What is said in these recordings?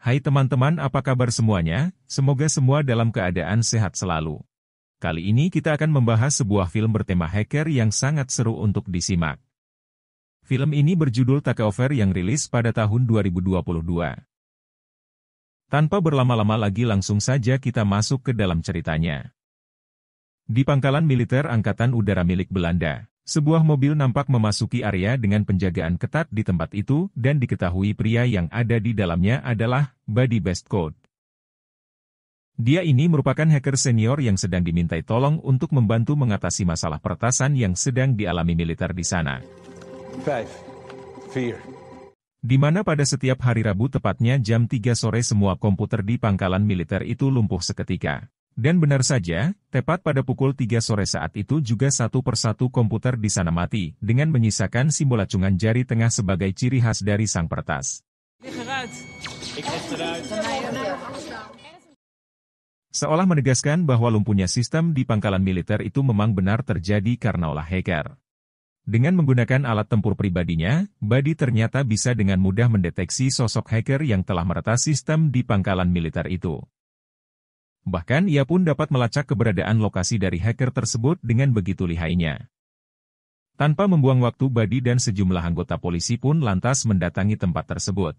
Hai teman-teman, apa kabar semuanya? Semoga semua dalam keadaan sehat selalu. Kali ini kita akan membahas sebuah film bertema hacker yang sangat seru untuk disimak. Film ini berjudul Takeover yang rilis pada tahun 2022. Tanpa berlama-lama lagi langsung saja kita masuk ke dalam ceritanya. Di pangkalan militer Angkatan Udara milik Belanda, sebuah mobil nampak memasuki area dengan penjagaan ketat di tempat itu dan diketahui pria yang ada di dalamnya adalah Buddy Bestcode. Dia ini merupakan hacker senior yang sedang dimintai tolong untuk membantu mengatasi masalah peretasan yang sedang dialami militer di sana. 5, 4. Di mana pada setiap hari Rabu tepatnya jam 3 sore semua komputer di pangkalan militer itu lumpuh seketika. Dan benar saja, tepat pada pukul 3 sore saat itu juga satu persatu komputer di sana mati, dengan menyisakan simbol acungan jari tengah sebagai ciri khas dari sang peretas. Seolah menegaskan bahwa lumpuhnya sistem di pangkalan militer itu memang benar terjadi karena ulah hacker. Dengan menggunakan alat tempur pribadinya, Buddy ternyata bisa dengan mudah mendeteksi sosok hacker yang telah meretas sistem di pangkalan militer itu. Bahkan ia pun dapat melacak keberadaan lokasi dari hacker tersebut dengan begitu lihainya. Tanpa membuang waktu, Buddy dan sejumlah anggota polisi pun lantas mendatangi tempat tersebut.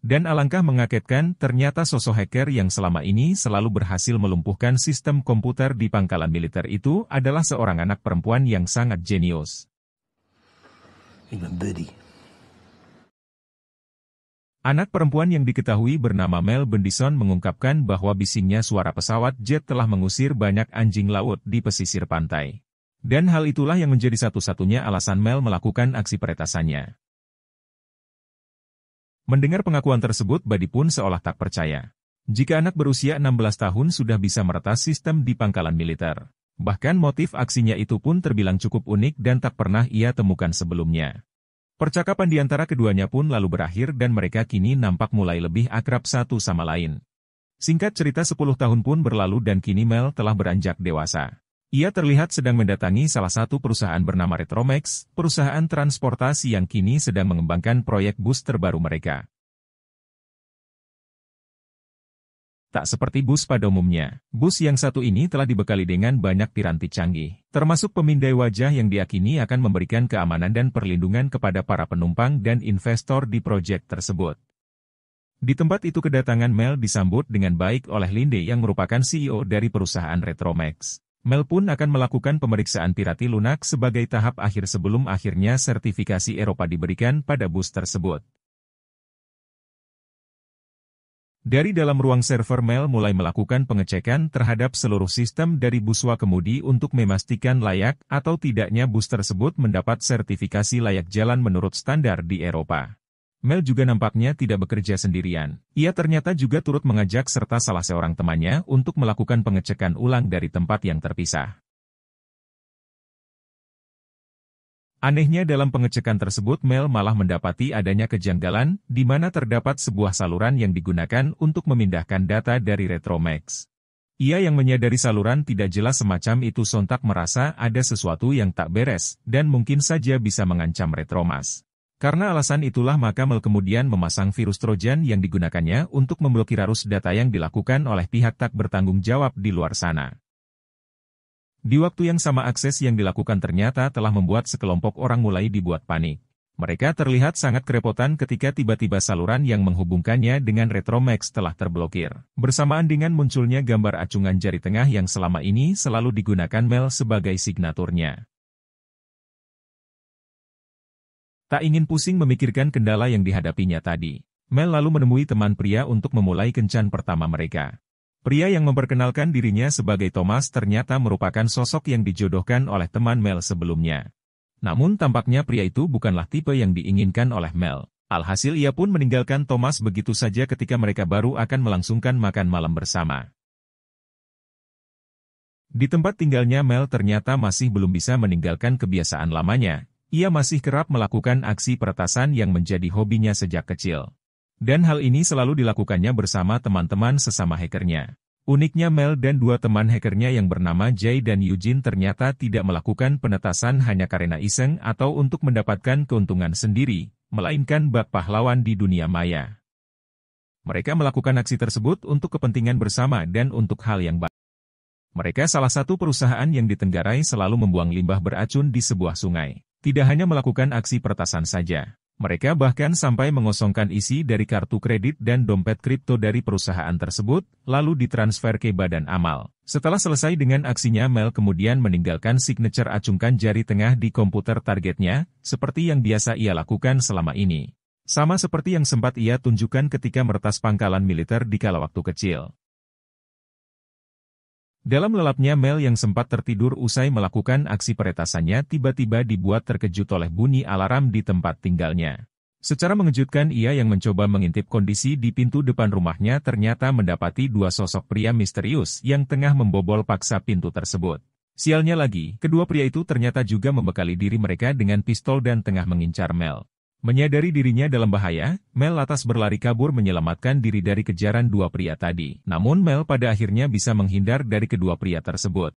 Dan alangkah mengagetkan, ternyata sosok hacker yang selama ini selalu berhasil melumpuhkan sistem komputer di pangkalan militer itu adalah seorang anak perempuan yang sangat jenius. Anak perempuan yang diketahui bernama Mel Bendison mengungkapkan bahwa bisingnya suara pesawat jet telah mengusir banyak anjing laut di pesisir pantai. Dan hal itulah yang menjadi satu-satunya alasan Mel melakukan aksi peretasannya. Mendengar pengakuan tersebut, Buddy pun seolah tak percaya. Jika anak berusia 16 tahun sudah bisa meretas sistem di pangkalan militer. Bahkan motif aksinya itu pun terbilang cukup unik dan tak pernah ia temukan sebelumnya. Percakapan di antara keduanya pun lalu berakhir dan mereka kini nampak mulai lebih akrab satu sama lain. Singkat cerita 10 tahun pun berlalu dan kini Mel telah beranjak dewasa. Ia terlihat sedang mendatangi salah satu perusahaan bernama Retromax, perusahaan transportasi yang kini sedang mengembangkan proyek bus terbaru mereka. Tak seperti bus pada umumnya, bus yang satu ini telah dibekali dengan banyak piranti canggih, termasuk pemindai wajah yang diyakini akan memberikan keamanan dan perlindungan kepada para penumpang dan investor di proyek tersebut. Di tempat itu kedatangan Mel disambut dengan baik oleh Linde yang merupakan CEO dari perusahaan Retromax. Mel pun akan melakukan pemeriksaan pirati lunak sebagai tahap akhir sebelum akhirnya sertifikasi Eropa diberikan pada bus tersebut. Dari dalam ruang server, Mel mulai melakukan pengecekan terhadap seluruh sistem dari bus Wakemudi untuk memastikan layak atau tidaknya bus tersebut mendapat sertifikasi layak jalan menurut standar di Eropa. Mel juga nampaknya tidak bekerja sendirian. Ia ternyata juga turut mengajak serta salah seorang temannya untuk melakukan pengecekan ulang dari tempat yang terpisah. Anehnya dalam pengecekan tersebut Mel malah mendapati adanya kejanggalan, di mana terdapat sebuah saluran yang digunakan untuk memindahkan data dari Retromax. Ia yang menyadari saluran tidak jelas semacam itu sontak merasa ada sesuatu yang tak beres, dan mungkin saja bisa mengancam Retromax. Karena alasan itulah maka Mel kemudian memasang virus Trojan yang digunakannya untuk memblokir arus data yang dilakukan oleh pihak tak bertanggung jawab di luar sana. Di waktu yang sama akses yang dilakukan ternyata telah membuat sekelompok orang mulai dibuat panik. Mereka terlihat sangat kerepotan ketika tiba-tiba saluran yang menghubungkannya dengan Retromax telah terblokir. Bersamaan dengan munculnya gambar acungan jari tengah yang selama ini selalu digunakan Mel sebagai signaturnya. Tak ingin pusing memikirkan kendala yang dihadapinya tadi, Mel lalu menemui teman pria untuk memulai kencan pertama mereka. Pria yang memperkenalkan dirinya sebagai Thomas ternyata merupakan sosok yang dijodohkan oleh teman Mel sebelumnya. Namun tampaknya pria itu bukanlah tipe yang diinginkan oleh Mel. Alhasil ia pun meninggalkan Thomas begitu saja ketika mereka baru akan melangsungkan makan malam bersama. Di tempat tinggalnya Mel ternyata masih belum bisa meninggalkan kebiasaan lamanya. Ia masih kerap melakukan aksi peretasan yang menjadi hobinya sejak kecil. Dan hal ini selalu dilakukannya bersama teman-teman sesama hackernya. Uniknya Mel dan dua teman hackernya yang bernama Jay dan Eugene ternyata tidak melakukan penetasan hanya karena iseng atau untuk mendapatkan keuntungan sendiri, melainkan bak pahlawan di dunia maya. Mereka melakukan aksi tersebut untuk kepentingan bersama dan untuk hal yang baik. Mereka salah satu perusahaan yang ditenggarai selalu membuang limbah beracun di sebuah sungai. Tidak hanya melakukan aksi peretasan saja. Mereka bahkan sampai mengosongkan isi dari kartu kredit dan dompet kripto dari perusahaan tersebut, lalu ditransfer ke badan amal. Setelah selesai dengan aksinya, Mel kemudian meninggalkan signature acungkan jari tengah di komputer targetnya, seperti yang biasa ia lakukan selama ini. Sama seperti yang sempat ia tunjukkan ketika meretas pangkalan militer di kala waktu kecil. Dalam lelapnya, Mel yang sempat tertidur usai melakukan aksi peretasannya tiba-tiba dibuat terkejut oleh bunyi alarm di tempat tinggalnya. Secara mengejutkan, ia yang mencoba mengintip kondisi di pintu depan rumahnya ternyata mendapati dua sosok pria misterius yang tengah membobol paksa pintu tersebut. Sialnya lagi, kedua pria itu ternyata juga membekali diri mereka dengan pistol dan tengah mengincar Mel. Menyadari dirinya dalam bahaya, Mel lantas berlari kabur menyelamatkan diri dari kejaran dua pria tadi. Namun Mel pada akhirnya bisa menghindar dari kedua pria tersebut.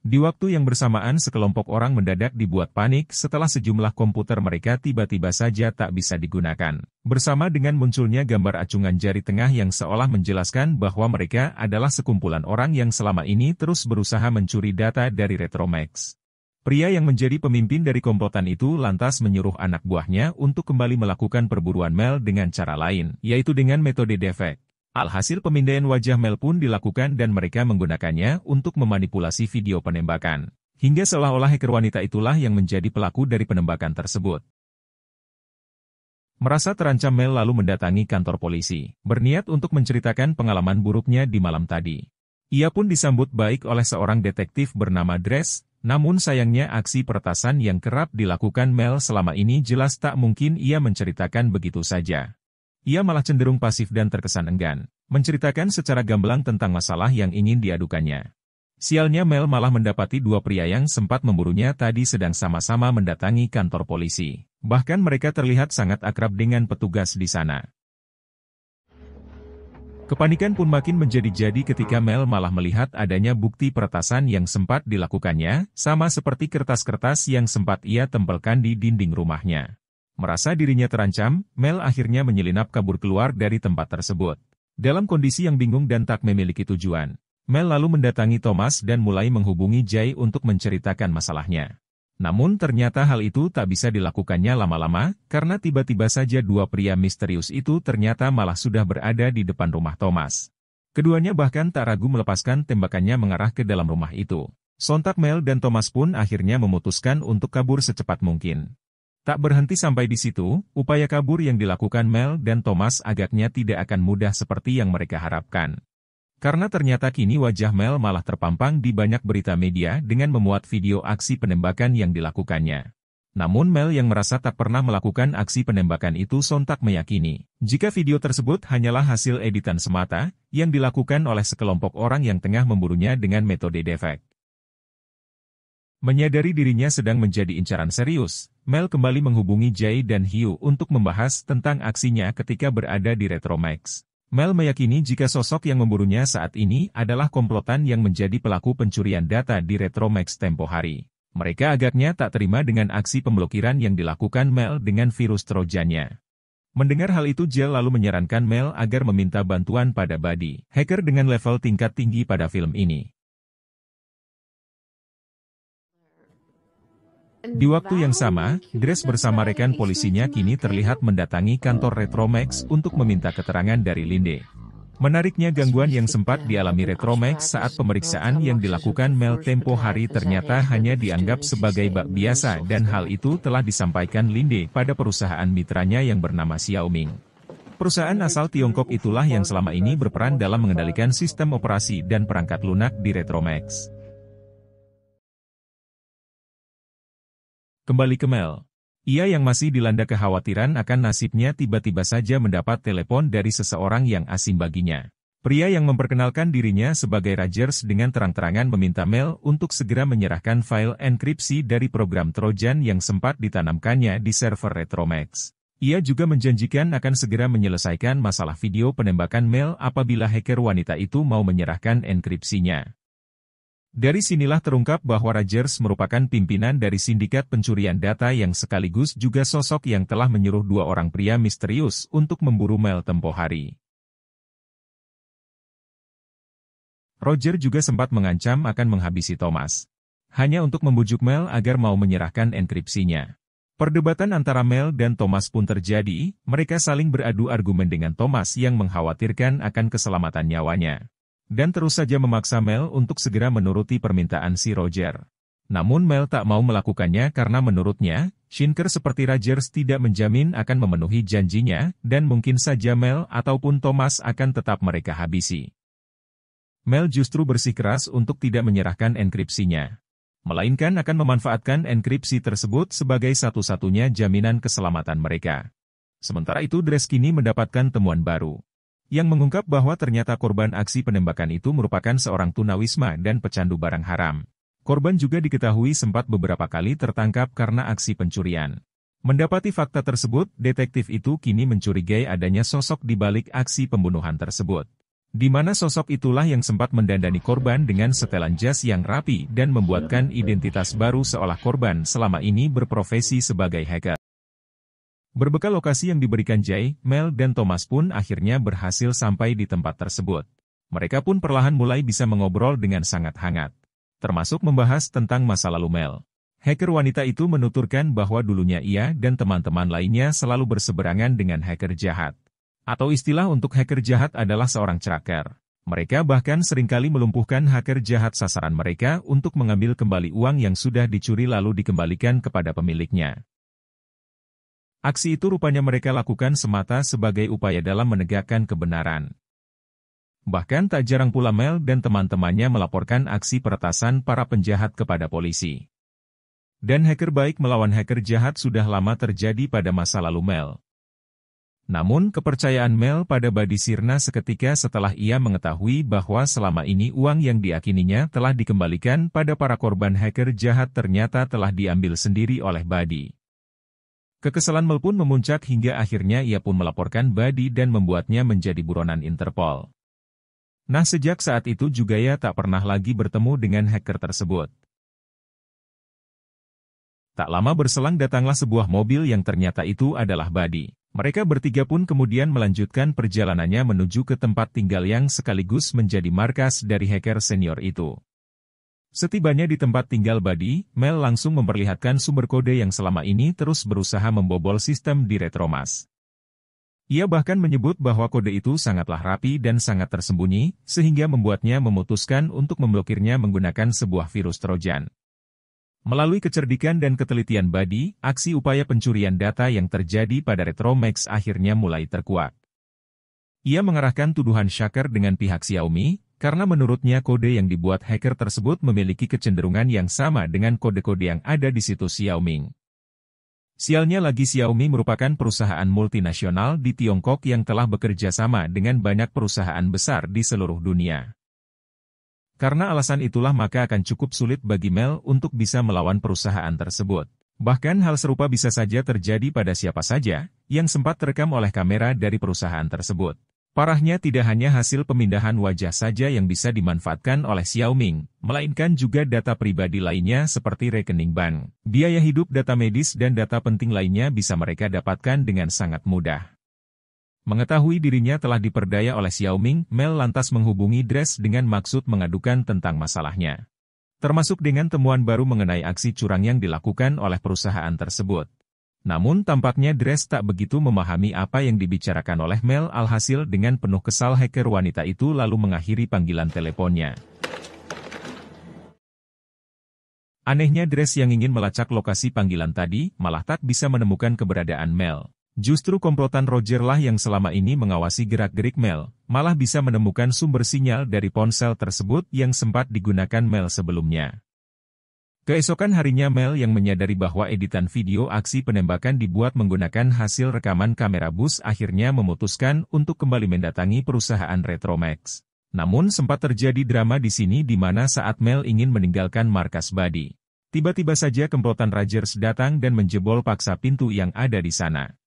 Di waktu yang bersamaan sekelompok orang mendadak dibuat panik setelah sejumlah komputer mereka tiba-tiba saja tak bisa digunakan. Bersama dengan munculnya gambar acungan jari tengah yang seolah menjelaskan bahwa mereka adalah sekumpulan orang yang selama ini terus berusaha mencuri data dari Retromax. Pria yang menjadi pemimpin dari komplotan itu lantas menyuruh anak buahnya untuk kembali melakukan perburuan Mel dengan cara lain, yaitu dengan metode defect. Alhasil pemindaian wajah Mel pun dilakukan dan mereka menggunakannya untuk memanipulasi video penembakan. Hingga seolah-olah hacker wanita itulah yang menjadi pelaku dari penembakan tersebut. Merasa terancam, Mel lalu mendatangi kantor polisi, berniat untuk menceritakan pengalaman buruknya di malam tadi. Ia pun disambut baik oleh seorang detektif bernama Dress. Namun sayangnya aksi peretasan yang kerap dilakukan Mel selama ini jelas tak mungkin ia menceritakan begitu saja. Ia malah cenderung pasif dan terkesan enggan, menceritakan secara gamblang tentang masalah yang ingin diadukannya. Sialnya, Mel malah mendapati dua pria yang sempat memburunya tadi sedang sama-sama mendatangi kantor polisi. Bahkan mereka terlihat sangat akrab dengan petugas di sana. Kepanikan pun makin menjadi-jadi ketika Mel malah melihat adanya bukti peretasan yang sempat dilakukannya, sama seperti kertas-kertas yang sempat ia tempelkan di dinding rumahnya. Merasa dirinya terancam, Mel akhirnya menyelinap kabur keluar dari tempat tersebut. Dalam kondisi yang bingung dan tak memiliki tujuan, Mel lalu mendatangi Thomas dan mulai menghubungi Jay untuk menceritakan masalahnya. Namun ternyata hal itu tak bisa dilakukannya lama-lama, karena tiba-tiba saja dua pria misterius itu ternyata malah sudah berada di depan rumah Thomas. Keduanya bahkan tak ragu melepaskan tembakannya mengarah ke dalam rumah itu. Sontak Mel dan Thomas pun akhirnya memutuskan untuk kabur secepat mungkin. Tak berhenti sampai di situ, upaya kabur yang dilakukan Mel dan Thomas agaknya tidak akan mudah seperti yang mereka harapkan. Karena ternyata kini wajah Mel malah terpampang di banyak berita media dengan memuat video aksi penembakan yang dilakukannya. Namun Mel yang merasa tak pernah melakukan aksi penembakan itu sontak meyakini, jika video tersebut hanyalah hasil editan semata, yang dilakukan oleh sekelompok orang yang tengah memburunya dengan metode defect. Menyadari dirinya sedang menjadi incaran serius, Mel kembali menghubungi Jay dan Hugh untuk membahas tentang aksinya ketika berada di Retromax. Mel meyakini jika sosok yang memburunya saat ini adalah komplotan yang menjadi pelaku pencurian data di Retromax tempo hari. Mereka agaknya tak terima dengan aksi pemblokiran yang dilakukan Mel dengan virus Trojannya. Mendengar hal itu, Jay lalu menyarankan Mel agar meminta bantuan pada Buddy, hacker dengan level tingkat tinggi pada film ini. Di waktu yang sama, Grace bersama rekan polisinya kini terlihat mendatangi kantor Retromax untuk meminta keterangan dari Linde. Menariknya, gangguan yang sempat dialami Retromax saat pemeriksaan yang dilakukan Mel tempo hari ternyata hanya dianggap sebagai bug biasa dan hal itu telah disampaikan Linde pada perusahaan mitranya yang bernama Xiaoming. Perusahaan asal Tiongkok itulah yang selama ini berperan dalam mengendalikan sistem operasi dan perangkat lunak di Retromax. Kembali ke Mel. Ia yang masih dilanda kekhawatiran akan nasibnya tiba-tiba saja mendapat telepon dari seseorang yang asing baginya. Pria yang memperkenalkan dirinya sebagai Rogers dengan terang-terangan meminta Mel untuk segera menyerahkan file enkripsi dari program Trojan yang sempat ditanamkannya di server Retromax. Ia juga menjanjikan akan segera menyelesaikan masalah video penembakan Mel apabila hacker wanita itu mau menyerahkan enkripsinya. Dari sinilah terungkap bahwa Rogers merupakan pimpinan dari sindikat pencurian data yang sekaligus juga sosok yang telah menyuruh dua orang pria misterius untuk memburu Mel tempo hari. Roger juga sempat mengancam akan menghabisi Thomas. Hanya untuk membujuk Mel agar mau menyerahkan enkripsinya. Perdebatan antara Mel dan Thomas pun terjadi, mereka saling beradu argumen dengan Thomas yang mengkhawatirkan akan keselamatan nyawanya. Dan terus saja memaksa Mel untuk segera menuruti permintaan si Roger. Namun Mel tak mau melakukannya karena menurutnya, Shinker seperti Rogers tidak menjamin akan memenuhi janjinya, dan mungkin saja Mel ataupun Thomas akan tetap mereka habisi. Mel justru bersikeras untuk tidak menyerahkan enkripsinya. Melainkan akan memanfaatkan enkripsi tersebut sebagai satu-satunya jaminan keselamatan mereka. Sementara itu Dres kini mendapatkan temuan baru. Yang mengungkap bahwa ternyata korban aksi penembakan itu merupakan seorang tunawisma dan pecandu barang haram. Korban juga diketahui sempat beberapa kali tertangkap karena aksi pencurian. Mendapati fakta tersebut, detektif itu kini mencurigai adanya sosok di balik aksi pembunuhan tersebut. Di mana sosok itulah yang sempat mendandani korban dengan setelan jas yang rapi dan membuatkan identitas baru seolah korban selama ini berprofesi sebagai hacker. Berbekal lokasi yang diberikan Jay, Mel dan Thomas pun akhirnya berhasil sampai di tempat tersebut. Mereka pun perlahan mulai bisa mengobrol dengan sangat hangat. Termasuk membahas tentang masa lalu Mel. Hacker wanita itu menuturkan bahwa dulunya ia dan teman-teman lainnya selalu berseberangan dengan hacker jahat. Atau istilah untuk hacker jahat adalah seorang cracker. Mereka bahkan seringkali melumpuhkan hacker jahat sasaran mereka untuk mengambil kembali uang yang sudah dicuri lalu dikembalikan kepada pemiliknya. Aksi itu rupanya mereka lakukan semata sebagai upaya dalam menegakkan kebenaran. Bahkan tak jarang pula Mel dan teman-temannya melaporkan aksi peretasan para penjahat kepada polisi. Dan hacker baik melawan hacker jahat sudah lama terjadi pada masa lalu Mel. Namun kepercayaan Mel pada Buddy sirna seketika setelah ia mengetahui bahwa selama ini uang yang diakininya telah dikembalikan pada para korban hacker jahat ternyata telah diambil sendiri oleh Buddy. Kekesalan Mel pun memuncak hingga akhirnya ia pun melaporkan Buddy dan membuatnya menjadi buronan Interpol. Nah sejak saat itu juga ia tak pernah lagi bertemu dengan hacker tersebut. Tak lama berselang datanglah sebuah mobil yang ternyata itu adalah Buddy. Mereka bertiga pun kemudian melanjutkan perjalanannya menuju ke tempat tinggal yang sekaligus menjadi markas dari hacker senior itu. Setibanya di tempat tinggal Buddy, Mel langsung memperlihatkan sumber kode yang selama ini terus berusaha membobol sistem di Retromas. Ia bahkan menyebut bahwa kode itu sangatlah rapi dan sangat tersembunyi, sehingga membuatnya memutuskan untuk memblokirnya menggunakan sebuah virus Trojan. Melalui kecerdikan dan ketelitian Buddy, aksi upaya pencurian data yang terjadi pada Retromax akhirnya mulai terkuak. Ia mengarahkan tuduhan Shaker dengan pihak Xiaomi, karena menurutnya kode yang dibuat hacker tersebut memiliki kecenderungan yang sama dengan kode-kode yang ada di situs Xiaomi. Sialnya lagi Xiaomi merupakan perusahaan multinasional di Tiongkok yang telah bekerja sama dengan banyak perusahaan besar di seluruh dunia. Karena alasan itulah maka akan cukup sulit bagi Mel untuk bisa melawan perusahaan tersebut. Bahkan hal serupa bisa saja terjadi pada siapa saja yang sempat terekam oleh kamera dari perusahaan tersebut. Parahnya tidak hanya hasil pemindahan wajah saja yang bisa dimanfaatkan oleh Xiaomi, melainkan juga data pribadi lainnya seperti rekening bank, biaya hidup, data medis dan data penting lainnya bisa mereka dapatkan dengan sangat mudah. Mengetahui dirinya telah diperdaya oleh Xiaomi, Mel lantas menghubungi Dres dengan maksud mengadukan tentang masalahnya. Termasuk dengan temuan baru mengenai aksi curang yang dilakukan oleh perusahaan tersebut. Namun tampaknya Dres tak begitu memahami apa yang dibicarakan oleh Mel, alhasil dengan penuh kesal hacker wanita itu lalu mengakhiri panggilan teleponnya. Anehnya Dres yang ingin melacak lokasi panggilan tadi, malah tak bisa menemukan keberadaan Mel. Justru komplotan Roger lah yang selama ini mengawasi gerak-gerik Mel, malah bisa menemukan sumber sinyal dari ponsel tersebut yang sempat digunakan Mel sebelumnya. Keesokan harinya Mel yang menyadari bahwa editan video aksi penembakan dibuat menggunakan hasil rekaman kamera bus akhirnya memutuskan untuk kembali mendatangi perusahaan Retromax. Namun sempat terjadi drama di sini di mana saat Mel ingin meninggalkan markas Buddy. Tiba-tiba saja komplotan Rogers datang dan menjebol paksa pintu yang ada di sana.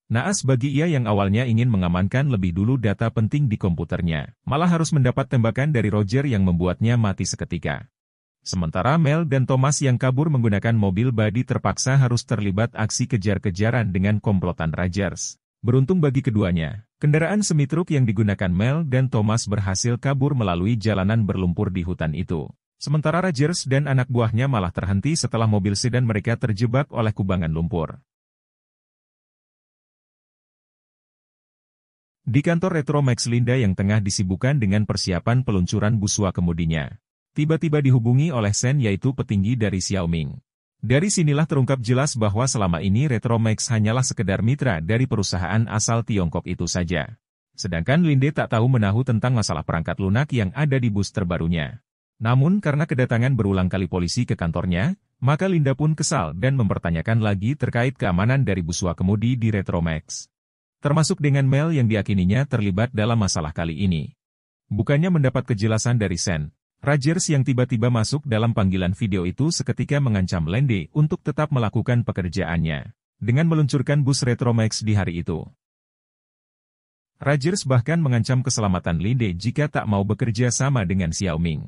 Naas bagi ia yang awalnya ingin mengamankan lebih dulu data penting di komputernya, malah harus mendapat tembakan dari Roger yang membuatnya mati seketika. Sementara Mel dan Thomas yang kabur menggunakan mobil Buddy terpaksa harus terlibat aksi kejar-kejaran dengan komplotan Rogers. Beruntung bagi keduanya, Kendaraan semi-truk yang digunakan Mel dan Thomas berhasil kabur melalui jalanan berlumpur di hutan itu. Sementara Rogers dan anak buahnya malah terhenti setelah mobil sedan mereka terjebak oleh kubangan lumpur. Di kantor Retromax Linda yang tengah disibukkan dengan persiapan peluncuran buswa kemudinya, tiba-tiba dihubungi oleh Sen yaitu petinggi dari Xiaoming. Dari sinilah terungkap jelas bahwa selama ini Retromax hanyalah sekedar mitra dari perusahaan asal Tiongkok itu saja. Sedangkan Linde tak tahu menahu tentang masalah perangkat lunak yang ada di bus terbarunya. Namun karena kedatangan berulang kali polisi ke kantornya, maka Linda pun kesal dan mempertanyakan lagi terkait keamanan dari buswa kemudi di Retromax. Termasuk dengan Mel yang diakininya terlibat dalam masalah kali ini. Bukannya mendapat kejelasan dari Sen, Rogers yang tiba-tiba masuk dalam panggilan video itu seketika mengancam Linde untuk tetap melakukan pekerjaannya, dengan meluncurkan bus Retromax di hari itu. Rogers bahkan mengancam keselamatan Linde jika tak mau bekerja sama dengan Xiaoming.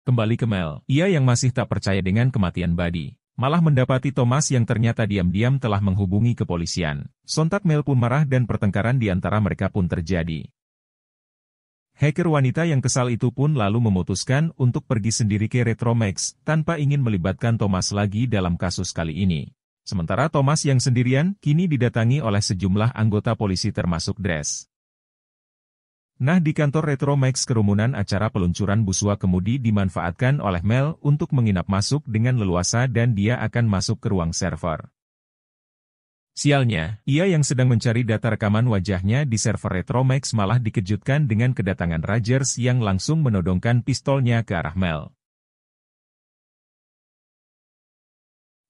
Kembali ke Mel, ia yang masih tak percaya dengan kematian Buddy, malah mendapati Thomas yang ternyata diam-diam telah menghubungi kepolisian. Sontak Mel pun marah dan pertengkaran di antara mereka pun terjadi. Hacker wanita yang kesal itu pun lalu memutuskan untuk pergi sendiri ke Retromax tanpa ingin melibatkan Thomas lagi dalam kasus kali ini. Sementara Thomas yang sendirian kini didatangi oleh sejumlah anggota polisi termasuk Dres. Nah, di kantor Retromax kerumunan acara peluncuran buswa kemudi dimanfaatkan oleh Mel untuk menginap masuk dengan leluasa dan dia akan masuk ke ruang server. Sialnya, ia yang sedang mencari data rekaman wajahnya di server Retromax malah dikejutkan dengan kedatangan Rogers yang langsung menodongkan pistolnya ke arah Mel.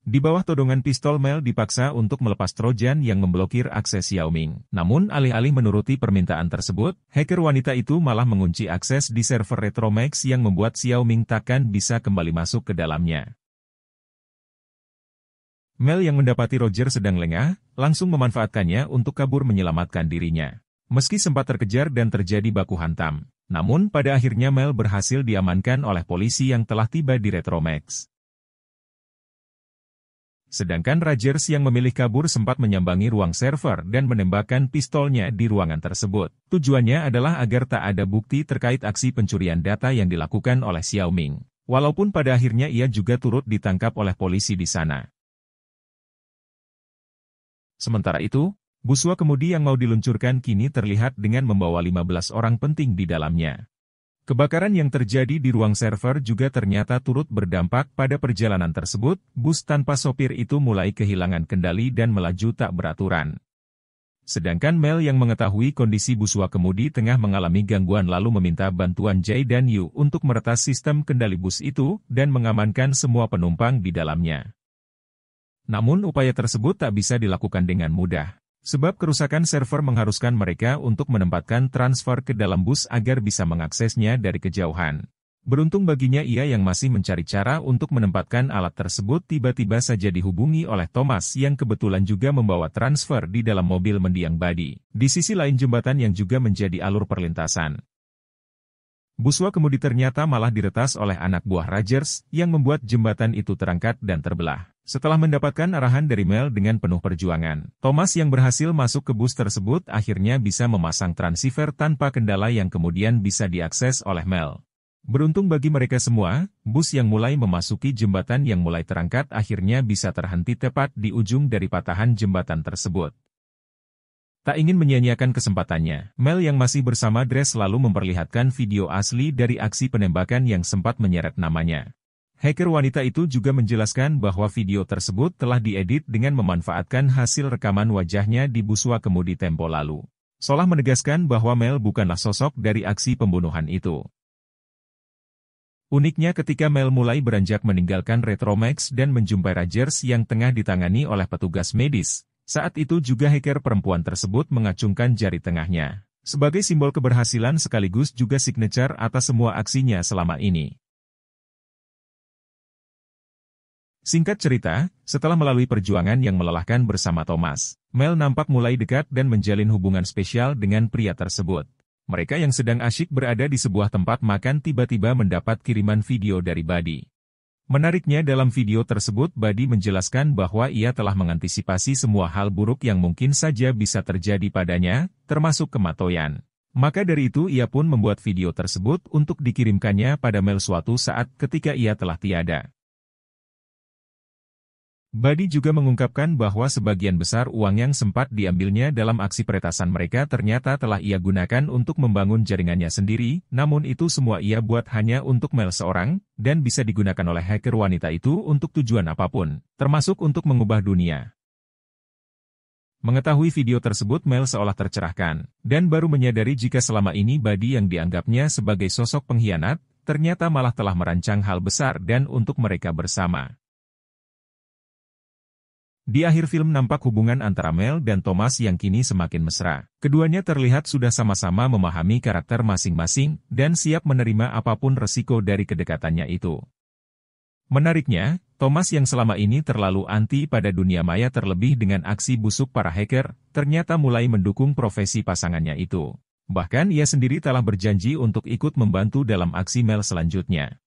Di bawah todongan pistol Mel dipaksa untuk melepas trojan yang memblokir akses Xiaoming. Namun alih-alih menuruti permintaan tersebut, hacker wanita itu malah mengunci akses di server Retromax yang membuat Xiaoming takkan bisa kembali masuk ke dalamnya. Mel yang mendapati Roger sedang lengah, langsung memanfaatkannya untuk kabur menyelamatkan dirinya. Meski sempat terkejar dan terjadi baku hantam, namun pada akhirnya Mel berhasil diamankan oleh polisi yang telah tiba di Retromax. Sedangkan Rogers yang memilih kabur sempat menyambangi ruang server dan menembakkan pistolnya di ruangan tersebut. Tujuannya adalah agar tak ada bukti terkait aksi pencurian data yang dilakukan oleh Xiaoming. Walaupun pada akhirnya ia juga turut ditangkap oleh polisi di sana. Sementara itu, buswa kemudi yang mau diluncurkan kini terlihat dengan membawa 15 orang penting di dalamnya. Kebakaran yang terjadi di ruang server juga ternyata turut berdampak pada perjalanan tersebut. Bus tanpa sopir itu mulai kehilangan kendali dan melaju tak beraturan. Sedangkan Mel yang mengetahui kondisi buswa kemudi tengah mengalami gangguan lalu meminta bantuan Jay dan Yu untuk meretas sistem kendali bus itu dan mengamankan semua penumpang di dalamnya. Namun upaya tersebut tak bisa dilakukan dengan mudah, sebab kerusakan server mengharuskan mereka untuk menempatkan transfer ke dalam bus agar bisa mengaksesnya dari kejauhan. Beruntung baginya ia yang masih mencari cara untuk menempatkan alat tersebut tiba-tiba saja dihubungi oleh Thomas yang kebetulan juga membawa transfer di dalam mobil mendiang Buddy. Di sisi lain jembatan yang juga menjadi alur perlintasan. Buswa kemudi ternyata malah diretas oleh anak buah Rogers yang membuat jembatan itu terangkat dan terbelah. Setelah mendapatkan arahan dari Mel dengan penuh perjuangan, Thomas yang berhasil masuk ke bus tersebut akhirnya bisa memasang transceiver tanpa kendala yang kemudian bisa diakses oleh Mel. Beruntung bagi mereka semua, bus yang mulai memasuki jembatan yang mulai terangkat akhirnya bisa terhenti tepat di ujung dari patahan jembatan tersebut. Tak ingin menyia-nyiakan kesempatannya, Mel yang masih bersama Dres lalu memperlihatkan video asli dari aksi penembakan yang sempat menyeret namanya. Hacker wanita itu juga menjelaskan bahwa video tersebut telah diedit dengan memanfaatkan hasil rekaman wajahnya di buswa kemudi tempo lalu. Seolah menegaskan bahwa Mel bukanlah sosok dari aksi pembunuhan itu. Uniknya ketika Mel mulai beranjak meninggalkan Retromax dan menjumpai Rogers yang tengah ditangani oleh petugas medis. Saat itu juga hacker perempuan tersebut mengacungkan jari tengahnya, sebagai simbol keberhasilan sekaligus juga signature atas semua aksinya selama ini. Singkat cerita, setelah melalui perjuangan yang melelahkan bersama Thomas, Mel nampak mulai dekat dan menjalin hubungan spesial dengan pria tersebut. Mereka yang sedang asyik berada di sebuah tempat makan tiba-tiba mendapat kiriman video dari Buddy. Menariknya dalam video tersebut Buddy menjelaskan bahwa ia telah mengantisipasi semua hal buruk yang mungkin saja bisa terjadi padanya, termasuk kematian. Maka dari itu ia pun membuat video tersebut untuk dikirimkannya pada Mel suatu saat ketika ia telah tiada. Buddy juga mengungkapkan bahwa sebagian besar uang yang sempat diambilnya dalam aksi peretasan mereka ternyata telah ia gunakan untuk membangun jaringannya sendiri, namun itu semua ia buat hanya untuk Mel seorang, dan bisa digunakan oleh hacker wanita itu untuk tujuan apapun, termasuk untuk mengubah dunia. Mengetahui video tersebut Mel seolah tercerahkan, dan baru menyadari jika selama ini Buddy yang dianggapnya sebagai sosok pengkhianat, ternyata malah telah merancang hal besar dan untuk mereka bersama. Di akhir film nampak hubungan antara Mel dan Thomas yang kini semakin mesra. Keduanya terlihat sudah sama-sama memahami karakter masing-masing dan siap menerima apapun resiko dari kedekatannya itu. Menariknya, Thomas yang selama ini terlalu anti pada dunia maya terlebih dengan aksi busuk para hacker, ternyata mulai mendukung profesi pasangannya itu. Bahkan ia sendiri telah berjanji untuk ikut membantu dalam aksi Mel selanjutnya.